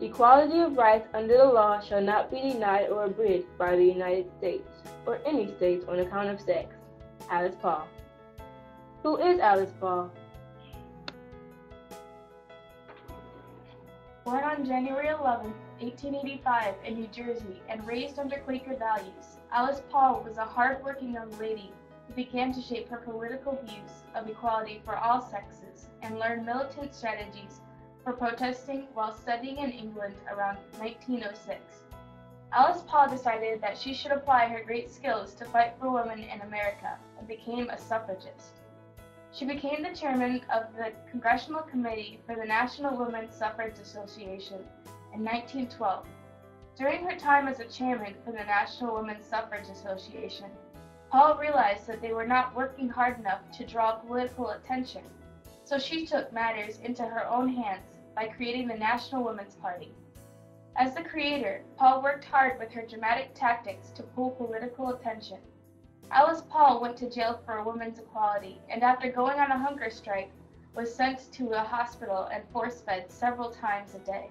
Equality of rights under the law shall not be denied or abridged by the United States, or any states on account of sex. Alice Paul. Who is Alice Paul? Born on January 11, 1885 in New Jersey and raised under Quaker values, Alice Paul was a hard-working young lady who began to shape her political views of equality for all sexes and learned militant strategies for protesting while studying in England around 1906. Alice Paul decided that she should apply her great skills to fight for women in America and became a suffragist. She became the chairman of the Congressional Committee for the National Women's Suffrage Association in 1912. During her time as a chairman for the National Women's Suffrage Association, Paul realized that they were not working hard enough to draw political attention, so she took matters into her own hands by creating the National Women's Party. As the creator, Paul worked hard with her dramatic tactics to pull political attention. Alice Paul went to jail for women's equality, and after going on a hunger strike, was sent to a hospital and force-fed several times a day.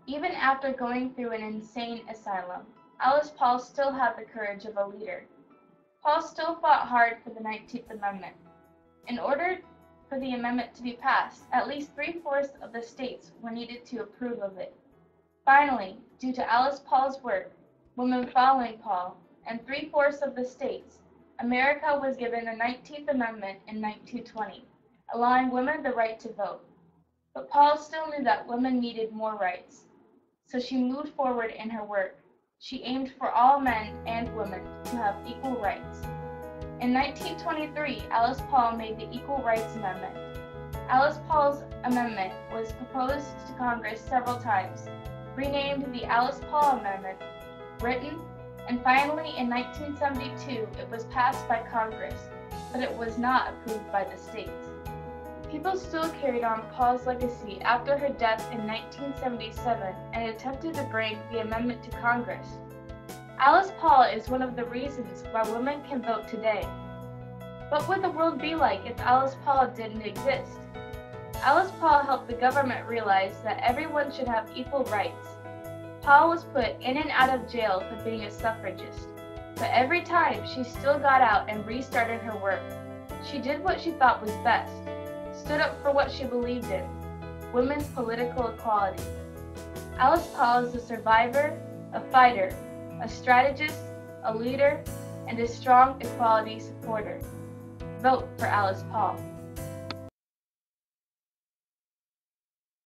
Even after going through an insane asylum, Alice Paul still had the courage of a leader. Paul still fought hard for the 19th Amendment. In order for the amendment to be passed, at least 3/4 of the states were needed to approve of it. Finally, due to Alice Paul's work, women following Paul, and 3/4 of the states, America was given the 19th Amendment in 1920, allowing women the right to vote. But Paul still knew that women needed more rights, so she moved forward in her work. She aimed for all men and women to have equal rights. In 1923, Alice Paul made the Equal Rights Amendment. Alice Paul's amendment was proposed to Congress several times, renamed the Alice Paul Amendment, written, and finally in 1972 it was passed by Congress, but it was not approved by the states. People still carried on Paul's legacy after her death in 1977 and attempted to bring the amendment to Congress. Alice Paul is one of the reasons why women can vote today. What would the world be like if Alice Paul didn't exist? Alice Paul helped the government realize that everyone should have equal rights. Paul was put in and out of jail for being a suffragist, but every time she still got out and restarted her work. She did what she thought was best, stood up for what she believed in, women's political equality. Alice Paul is a survivor, a fighter, a strategist, a leader, and a strong equality supporter. Vote for Alice Paul.